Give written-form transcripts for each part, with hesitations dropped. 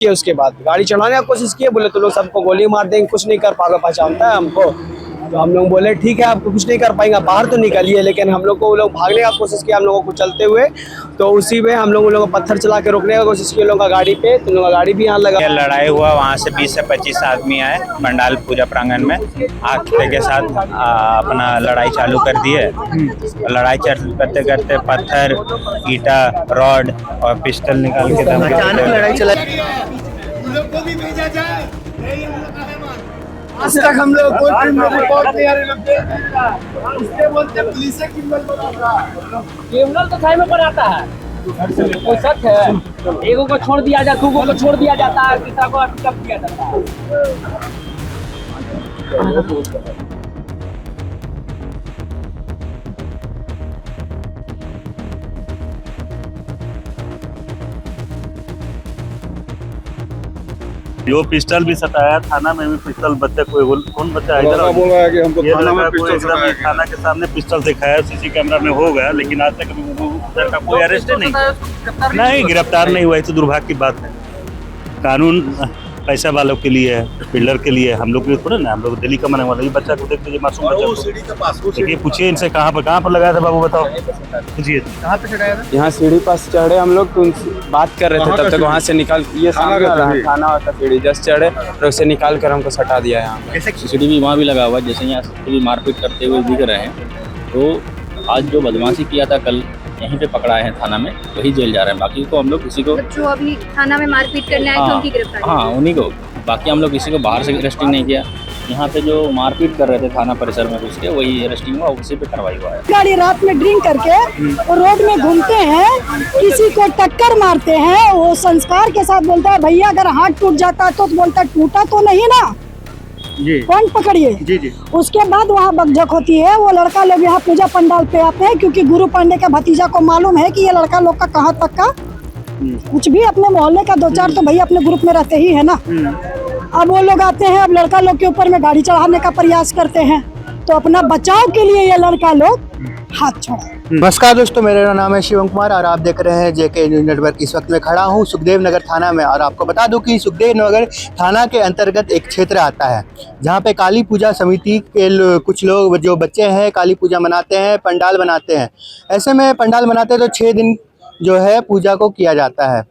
किया, उसके बाद गाड़ी चढ़ाने की कोशिश किए, बोले तो लोग सबको गोली मार देंगे, कुछ नहीं कर पाएगा, पहचानता है हमको। तो हम लोग बोले ठीक है, आपको कुछ नहीं कर पाएंगे, बाहर तो निकलिए। लेकिन हम लोग को वो लोग भागने का कोशिश किया हम लोगों को चलते हुए, तो उसी में हम लोगों को पत्थर चला के रोकने का कोशिश किया लोगों का गाड़ी पे, तो लोगों का गाड़ी भी यहाँ लगा। लड़ाई हुआ, वहाँ से 20 से 25 आदमी आए पंडाल पूजा प्रांगण में, आग के साथ अपना लड़ाई चालू कर दिए। लड़ाई करते करते पत्थर, ईटा, रॉड और पिस्टल निकाल के अचानक लड़ाई चला। आज तक हम लोग कोई रिपोर्ट नहीं आ रही, उसके बोलते पुलिस से क्रिमिनल तो थाने में बनाता है, कोई शक है? एगो को छोड़ दिया जाता, दूगो को छोड़ दिया जाता है, तीसरा को अटक किया जाता है। जो पिस्टल भी सटाया, थाना में भी पिस्टल, बच्चा कौन बच्चा इधर बोल रहा है कि हमको थाना में पिस्टल सटाया, थाना के सामने पिस्टल दिखाया, सीसी कैमरा में हो गया, लेकिन आज तक उधर का कोई अरेस्ट नहीं, गिरफ्तार नहीं हुआ। तो दुर्भाग्य की बात है। कानून पैसा वालों के लिए है, बिल्डर के लिए, हम लोग के थोड़े ना। हम लोग दिल्ली का मने वाला, ये बच्चा को देख लीजिए, मासूम बच्चा को पूछिए इनसे कहाँ पर लगाया था बाबू, बताओ पूछिए कहाँ पे चढ़ाया था? यहाँ सीढ़ी पास चढ़े हम लोग, तो उनसे बात कर रहे थे, तब तक वहाँ से निकाल, ये थाना का सीढ़ी जस्ट चढ़े और उसे निकाल कर हमको सटा दिया यहाँ। सीसीटीवी वहाँ भी लगा हुआ है, जैसे यहाँ सीसीटीवी मारपीट करते हुए दिख रहे हैं। तो आज जो बदमाशी किया था कल यहीं पे पकड़ाए हैं थाना में, वही जेल जा रहे हैं। बाकी को हम लोग किसी को जो अभी थाना में मारपीट करने आए थे उनकी गिरफ्तारी। हाँ, उन्हीं को। बाकी हम लोग किसी को बाहर से अरेस्टिंग नहीं किया। यहाँ पे जो मारपीट कर रहे थे थाना परिसर में घुस के, वही अरेस्टिंग हुआ, उसी पे कार्रवाई हुआ है। गाड़ी रात में ड्रिंक करके और रोड में घूमते हैं, किसी को टक्कर मारते हैं, वो संस्कार के साथ बोलता है भैया अगर हाथ टूट जाता तो बोलता टूटा तो नहीं ना जी, कौन पकड़िए। जी जी। उसके बाद वहाँ बकझक होती है। वो लड़का लोग यहाँ पूजा पंडाल पे आते हैं, क्योंकि गुरु पांडे का भतीजा को मालूम है कि ये लड़का लोग का कहाँ तक का कुछ भी, अपने मोहल्ले का 2-4 तो भैया अपने ग्रुप में रहते ही है ना। अब वो लोग आते हैं, अब लड़का लोग के ऊपर में गाड़ी चढ़ाने का प्रयास करते हैं, तो अपना बचाव के लिए ये लड़का लोग हाथ छोड़ा। नमस्कार दोस्तों, मेरा नाम है शिवम कुमार और आप देख रहे हैं जेके न्यूज़ नेटवर्क। इस वक्त मैं खड़ा हूं सुखदेव नगर थाना में, और आपको बता दूं कि सुखदेव नगर थाना के अंतर्गत एक क्षेत्र आता है जहां पे काली पूजा समिति के कुछ लोग, जो बच्चे हैं, काली पूजा मनाते हैं, पंडाल बनाते हैं। ऐसे में पंडाल बनाते हैं तो 6 दिन जो है पूजा को किया जाता है।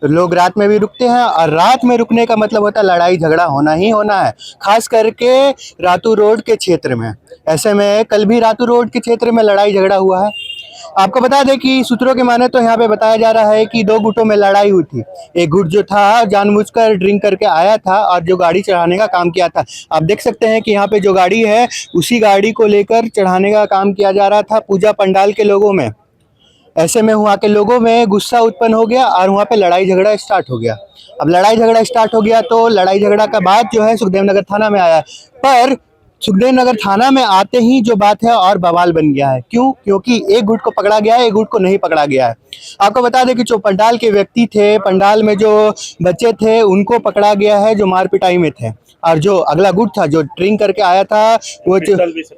तो लोग रात में भी रुकते हैं, और रात में रुकने का मतलब होता है लड़ाई झगड़ा होना ही होना है, खास करके रातू रोड के क्षेत्र में। ऐसे में कल भी रातू रोड के क्षेत्र में लड़ाई झगड़ा हुआ है। आपको बता दें कि सूत्रों के माने तो यहाँ पे बताया जा रहा है कि 2 गुटों में लड़ाई हुई थी। एक गुट जो था जानबूझकर ड्रिंक करके आया था और जो गाड़ी चढ़ाने का काम किया था। आप देख सकते हैं कि यहाँ पे जो गाड़ी है उसी गाड़ी को लेकर चढ़ाने का काम किया जा रहा था पूजा पंडाल के लोगों में। ऐसे में वहाँ के लोगों में गुस्सा उत्पन्न हो गया और वहाँ पे लड़ाई झगड़ा स्टार्ट हो गया। अब लड़ाई झगड़ा स्टार्ट हो गया तो लड़ाई झगड़ा का बात जो है सुखदेव नगर थाना में आया, पर सुखदेव नगर थाना में आते ही जो बात है और बवाल बन गया है। क्यों? क्योंकि एक गुट को पकड़ा गया है, एक गुट को नहीं पकड़ा गया है। आपको बता दें कि जो पंडाल के व्यक्ति थे, पंडाल में जो बच्चे थे, उनको पकड़ा गया है जो मार पिटाई में थे, और जो अगला गुट था जो ड्रिंक करके आया था वो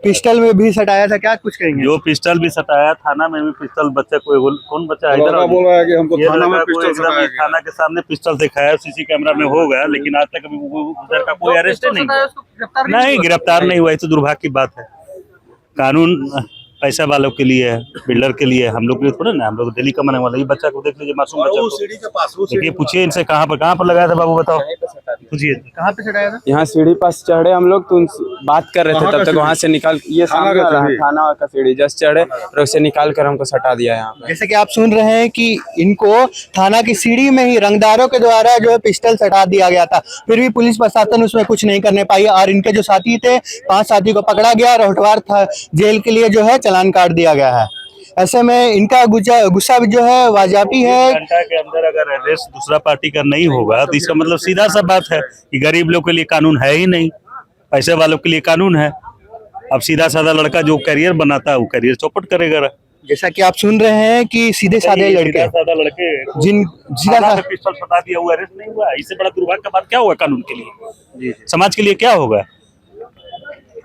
पिस्टल में भी सटाया था। क्या कुछ कहेंगे? जो पिस्टल भी सटाया, थाना में भी पिस्टल, बच्चा कौन बच्चा इधर बोल रहा है कि हमको थाना में पिस्टल सटाया, थाना के सामने पिस्टल दिखाया, सीसी कैमरा में हो गया, लेकिन आज तक उधर का कोई अरेस्ट नहीं, गिरफ्तार नहीं हुआ। तो दुर्भाग्य की बात है। कानून पैसा वालों के लिए है, बिल्डर के लिए, हम लोग के थोड़े ना। हम लोग दिल्ली का मने वाला, ये बच्चा को देख लीजिए, मासूम बच्चा को देखिए, पूछिए इनसे कहाँ पर लगाया था बाबू, बताओ पूछिए कहाँ पे चढ़ाया था? यहाँ सीढ़ी पास चढ़े हम लोग, तो उनसे बात कर रहे थे, तब तक वहाँ से निकाल, ये थाना का सीढ़ी जस्ट चढ़े और उसे निकाल कर हमको सटा दिया यहाँ पे। जैसे कि आप सुन रहे हैं कि इनको थाना की सीढ़ी में ही रंगदारों के द्वारा जो है पिस्टल सटा दिया गया था, फिर भी पुलिस प्रशासन उसमें कुछ नहीं करने पाई, और इनके जो साथी थे 5 साथी को पकड़ा गया और हटवार था जेल के लिए जो है चालान काट दिया गया है। ऐसे में इनका गुस्सा भी जो है वाजियाबी है। घंटा के अंदर अगर अरेस्ट दूसरा पार्टी का नहीं होगा तो इसका मतलब सीधा सा बात है कि गरीब लोग के लिए कानून है ही नहीं, पैसे वालों के लिए कानून है। अब सीधा साधा लड़का जो करियर बनाता है वो करियर चौपट करेगा। जैसा कि आप सुन रहे हैं कि सीधे साधे लड़के जिन पिस्टल सटा दिया हुआ, अरेस्ट नहीं हुआ। इससे बड़ा दुर्भाग्य का बात क्या होगा कानून के लिए, समाज के लिए क्या होगा?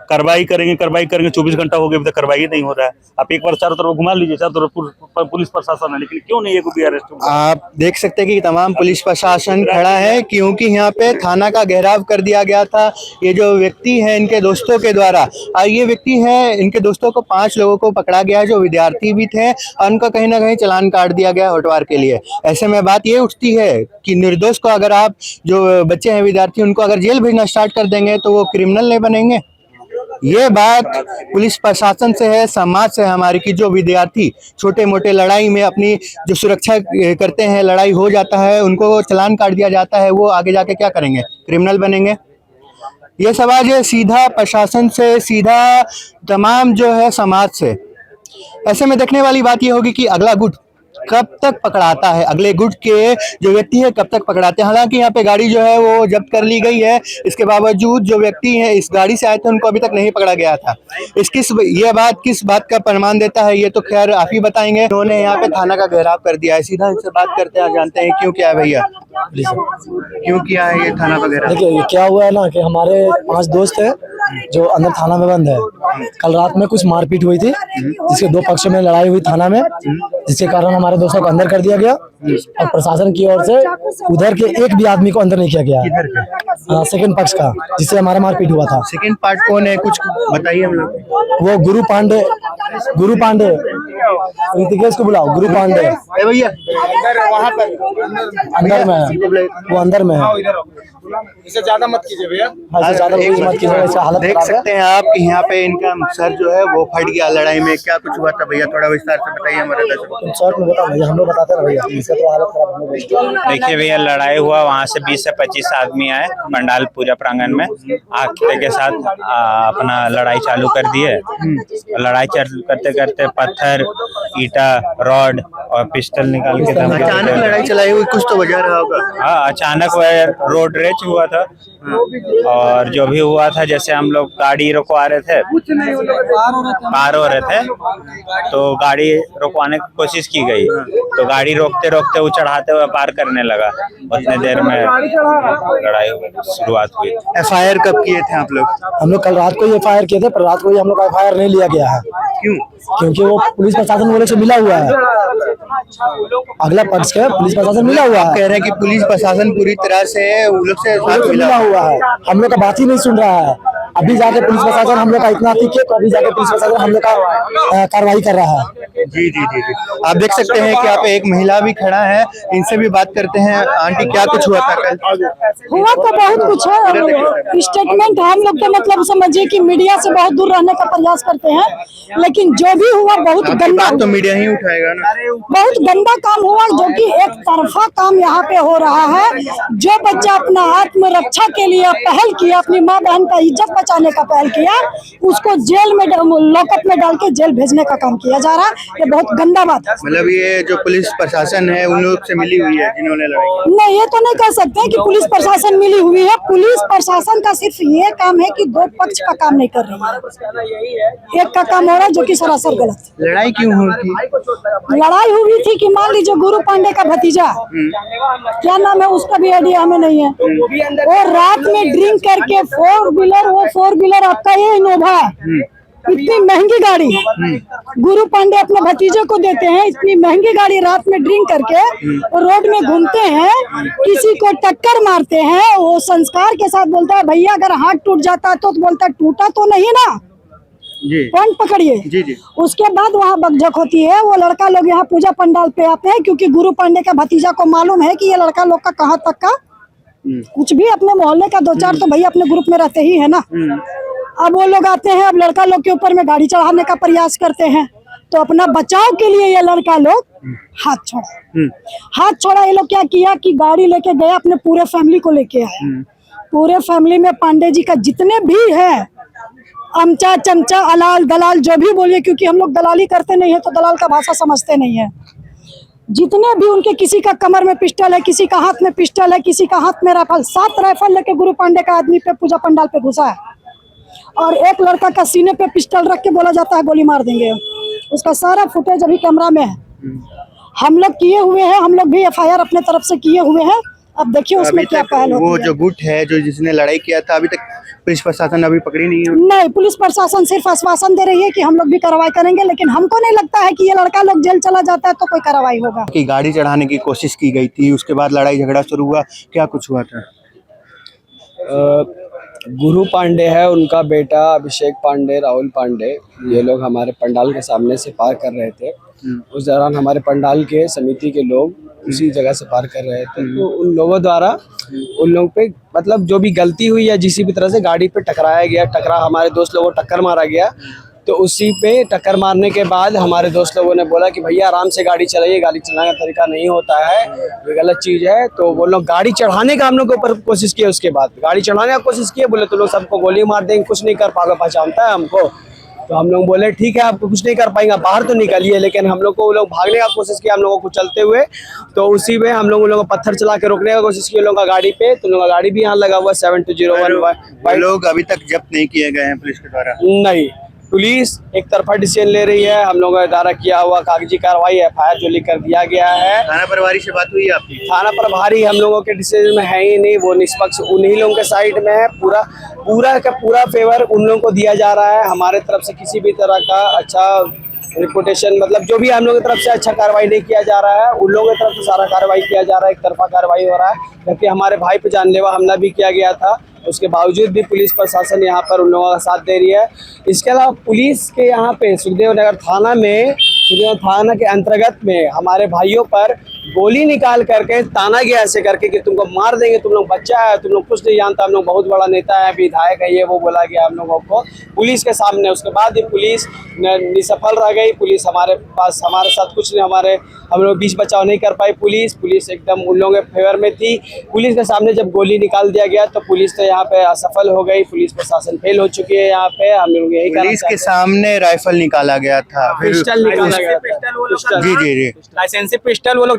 कार्रवाई करेंगे 24 घंटा हो गया अभी तक कार्रवाई नहीं हो रहा है। आप एक बार चारों तरफ घुमा लीजिए, चारों तरफ पुलिस प्रशासन है, लेकिन क्यों नहीं ये अरेस्ट हुआ? आप देख सकते हैं कि तमाम पुलिस प्रशासन खड़ा है, क्योंकि यहाँ पे थाना का घेराव कर दिया गया था। ये जो व्यक्ति है इनके दोस्तों के द्वारा, ये व्यक्ति है इनके दोस्तों को 5 लोगों को पकड़ा गया है जो विद्यार्थी भी थे, और उनका कहीं ना कहीं चालान काट दिया गया होटवार के लिए। ऐसे में बात ये उठती है कि निर्दोष को अगर आप जो बच्चे हैं विद्यार्थी उनको अगर जेल भेजना स्टार्ट कर देंगे तो वो क्रिमिनल नहीं बनेंगे। ये बात पुलिस प्रशासन से है, समाज से है हमारी, कि जो विद्यार्थी छोटे मोटे लड़ाई में अपनी जो सुरक्षा करते हैं, लड़ाई हो जाता है उनको चालान काट दिया जाता है, वो आगे जाके क्या करेंगे? क्रिमिनल बनेंगे। ये सवाल है सीधा प्रशासन से, सीधा तमाम जो है समाज से। ऐसे में देखने वाली बात ये होगी कि अगला गुट कब तक पकड़ाता है, अगले गुट के जो व्यक्ति है कब तक पकड़ाते हैं। हालांकि यहाँ पे गाड़ी जो है वो जब्त कर ली गई है, इसके बावजूद जो व्यक्ति है इस गाड़ी से आए थे उनको अभी तक नहीं पकड़ा गया था। ये बात किस बात का प्रमाण देता है ये तो खैर आप ही बताएंगे। उन्होंने यहाँ पे थाना का घेराव कर दिया है। सीधा इनसे बात करते हैं, जानते हैं क्यों किया है भैया, क्यों किया है ये थाना का घेराव? देखिए क्या हुआ है ना कि हमारे 5 दोस्त हैं जो अंदर थाना में बंद है। कल रात में कुछ मारपीट हुई थी जिसके 2 पक्षों में लड़ाई हुई थाना में, जिसके कारण हमारे दोस्तों को अंदर कर दिया गया और प्रशासन की ओर से उधर के एक भी आदमी को अंदर नहीं किया गया। सेकंड पक्ष का, जिससे हमारा मारपीट हुआ था। सेकंड पार्ट कौन है, कुछ बताइए हम लोग। वो गुरु पांडे ऋतिकेश को बुलाओ। गुरु पांडे भैया वहाँ पर अंदर में है, वो अंदर में है। इसे ज्यादा मत कीजिए भैया। ज्यादा मत कीजिए, ऐसा हालत देख सकते हैं आप कि यहाँ पे इनका सर जो है वो फट गया लड़ाई में। क्या कुछ हुआ था भैया, थोड़ा विस्तार से बताइए हमारे दर्शकों। शॉर्ट में बता भैया, हम लोग बताते हैं भैया, इसका तो हालत खराब हो गई। देखिए भैया, लड़ाई हुआ, वहाँ से 20 से 25 आदमी आए पंडाल पूजा प्रांगण में, आखते के साथ अपना लड़ाई चालू कर दिए। लड़ाई करते करते पत्थर, ईटा, रॉड और पिस्टल निकाल के अचानक लड़ाई चलाई हुई, कुछ तो वजह रहा होगा। हाँ, अचानक वह रोड रेज हुआ था। और जो भी हुआ था, जैसे हम लोग गाड़ी रुकवा रहे थे, पार हो रहे थे, तो गाड़ी रुकवाने की कोशिश की गई, तो गाड़ी रोकते रोकते वो चढ़ाते हुए पार करने लगा। उतने देर में लड़ाई शुरुआत हुई। FIR कब किए थे आप लोग? हम लोग कल रात को ही FIR किए थे, पर रात को ही हम लोग का FIR नहीं लिया गया है। क्यों? क्योंकि वो पुलिस प्रशासन वाले से मिला हुआ है, अगला पक्ष का पुलिस प्रशासन मिला हुआ है। कह रहे हैं कि पुलिस प्रशासन पूरी तरह से उन लोग से मिला हुआ है, हम लोग का बात ही नहीं सुन रहा है। अभी जाके पुलिस प्रशासन हम लोग का इतना ठीक है, तो अभी जाके पुलिस प्रशासन हम लोग का कार्रवाई कर रहा है। जी जी जी जी, आप देख सकते हैं कि यहाँ पे एक महिला भी खड़ा है, इनसे भी बात करते हैं। आंटी, क्या कुछ हुआ था कल? हुआ तो बहुत कुछ है। स्टेटमेंट हम लोग तो मतलब समझिए कि मीडिया से बहुत दूर रहने का प्रयास करते हैं, लेकिन जो भी हुआ बहुत गंदा, तो मीडिया ही उठाएगा ना। बहुत गंदा काम हुआ, जो कि एक तरफा काम यहाँ पे हो रहा है। जो बच्चा अपना आत्मरक्षा के लिए पहल किया, अपनी माँ बहन का इज्जत बचाने का पहल किया, उसको जेल में लॉकअप में डाल के जेल भेजने का काम किया जा रहा है। ये बहुत गंदा बात है। मतलब ये जो पुलिस प्रशासन है उन लोग से मिली हुई है जिन्होंने लड़ाई की? नहीं, ये तो नहीं कह सकते कि पुलिस प्रशासन मिली हुई है। पुलिस प्रशासन का सिर्फ ये काम है कि 2 पक्ष का काम नहीं कर रही है, एक का काम हो रहा है, जो कि सरासर गलत। लड़ाई क्यों हुई थी? लड़ाई हुई थी कि मान लीजिए गुरु पांडे का भतीजा, क्या नाम है उसका भी आइडिया हमें नहीं है, वो रात में ड्रिंक करके 4 व्हीलर आपका ये इनोवा है, इतनी महंगी गाड़ी गुरु पांडे अपने भतीजे को देते हैं। इतनी महंगी गाड़ी रात में ड्रिंक करके रोड में घूमते हैं, किसी को टक्कर मारते हैं। वो संस्कार के साथ बोलता है, भैया अगर हाथ टूट जाता है तो बोलता है टूटा तो नहीं ना, पॉइंट पकड़िए। जी जी। उसके बाद वहाँ बकझक होती है। वो लड़का लोग यहाँ पूजा पंडाल पे आते हैं, क्योंकि गुरु पांडे का भतीजा को मालूम है कि ये लड़का लोग का कहाँ तक का कुछ भी, अपने मोहल्ले का 2-4 तो भैया अपने ग्रुप में रहते ही है ना। अब वो लोग आते हैं, अब लड़का लोग के ऊपर में गाड़ी चढ़ाने का प्रयास करते हैं, तो अपना बचाव के लिए ये लड़का लोग हाथ छोड़ा। ये लोग क्या किया कि गाड़ी लेके गया, अपने पूरे फैमिली को लेके आया। पूरे फैमिली में पांडे जी का जितने भी है, अमचा चमचा अलाल दलाल जो भी बोलिए, क्योंकि हम लोग दलाली करते नहीं है तो दलाल का भाषा समझते नहीं है। जितने भी उनके, किसी का कमर में पिस्टल है, किसी का हाथ में पिस्टल है, किसी का हाथ में राइफल, 7 राइफल लेके गुरु पांडे का आदमी पे पूजा पंडाल पे घुसा है। और एक लड़का का सीने पे पिस्टल रख के बोला जाता है गोली मार देंगे। उसका सारा फुटेज अभी कैमरा में है, हम लोग किए हुए हैं, हम लोग भी FIR अपने तरफ से किए हुए हैं। अब देखिए उसमें क्या पहल होती है। वो जो गुट है जो जिसने लड़ाई किया था, अभी तक पुलिस प्रशासन अभी पकड़ी नहीं है? नहीं, पुलिस प्रशासन सिर्फ आश्वासन दे रही है कि हम लोग भी कार्रवाई करेंगे, लेकिन हमको नहीं लगता है कि ये लड़का लोग जेल चला जाता है तो कोई कार्रवाई होगा। कि गाड़ी चढ़ाने की कोशिश की गई थी, उसके बाद लड़ाई झगड़ा शुरू हुआ, क्या कुछ हुआ था? गुरु पांडे है, उनका बेटा अभिषेक पांडे, राहुल पांडे, ये लोग हमारे पंडाल के सामने से पार कर रहे थे। उस दौरान हमारे पंडाल के समिति के लोग उसी जगह से पार कर रहे थे, तो उन लोगों द्वारा उन लोगों पे मतलब जो भी गलती हुई या जिसी भी तरह से गाड़ी पे टकराया गया, हमारे दोस्त लोगों को टक्कर मारा गया, तो उसी पे टक्कर मारने के बाद हमारे दोस्त लोगों ने बोला कि भैया आराम से गाड़ी चलाइए, गाड़ी चलाने का तरीका नहीं होता है, ये गलत चीज़ है। तो वो लोग गाड़ी चढ़ाने का हम लोग के ऊपर कोशिश किए, उसके बाद गाड़ी चढ़ाने का कोशिश किए, बोले तो लोग सबको गोली मार देंगे, कुछ नहीं कर पाएगा, पहचानता है हमको। तो हम लोग बोले ठीक है, आपको कुछ नहीं कर पाएंगे, बाहर तो निकलिए, लेकिन हम लोग को वो लोग भागने का कोशिश किया, हम लोगों को चलते हुए, तो उसी में हम लोगों को पत्थर चला के रोकने का कोशिश की लोगों का गाड़ी पे, तो लोगों का गाड़ी भी यहाँ लगा हुआ 7201 लोग अभी तक जब्त नहीं किए गए हैं पुलिस के द्वारा? नहीं, पुलिस एक तरफा डिसीजन ले रही है, हम लोगों द्वारा किया हुआ कागजी कार्रवाई FIR जो लिख कर दिया गया है। थाना प्रभारी से बात हुई आपकी? थाना प्रभारी हम लोगों के डिसीजन में है ही नहीं, वो निष्पक्ष उन्हीं लोगों के साइड में है, पूरा फेवर उन लोगों को दिया जा रहा है। हमारे तरफ से किसी भी तरह का अच्छा रिपोर्टेशन, मतलब जो भी हम लोगों की तरफ से अच्छा कार्रवाई नहीं किया जा रहा है, उन लोगों की तरफ से सारा कार्रवाई किया जा रहा है, एक तरफा कार्रवाई हो रहा है। जबकि हमारे भाई पे जानलेवा हमला भी किया गया था, उसके बावजूद भी पुलिस प्रशासन यहाँ पर उन लोगों का साथ दे रही है। इसके अलावा पुलिस के यहाँ पे सुखदेव नगर थाना के अंतर्गत में हमारे भाइयों पर गोली निकाल करके ताना गया ऐसे करके कि तुमको मार देंगे, तुम लोग बच्चा है, तुम लोग कुछ नहीं जानता, हम लोग बहुत बड़ा नेता है, विधायक है, ये वो बोला गया हम लोगों को पुलिस के सामने। उसके बाद ही पुलिस निसफल रह गई, पुलिस हमारे साथ कुछ नहीं, हम लोग बीच बचाव नहीं कर पाई। पुलिस एकदम उन लोगों के फेवर में थी। पुलिस के सामने जब गोली निकाल दिया गया तो पुलिस तो यहाँ पे असफल हो गई, पुलिस प्रशासन फेल हो चुकी है यहाँ पे। हम लोग यही पुलिस के सामने राइफल निकाला गया था, पिस्टल निकाला गया था, जी, लाइसेंसी पिस्टल वो लोग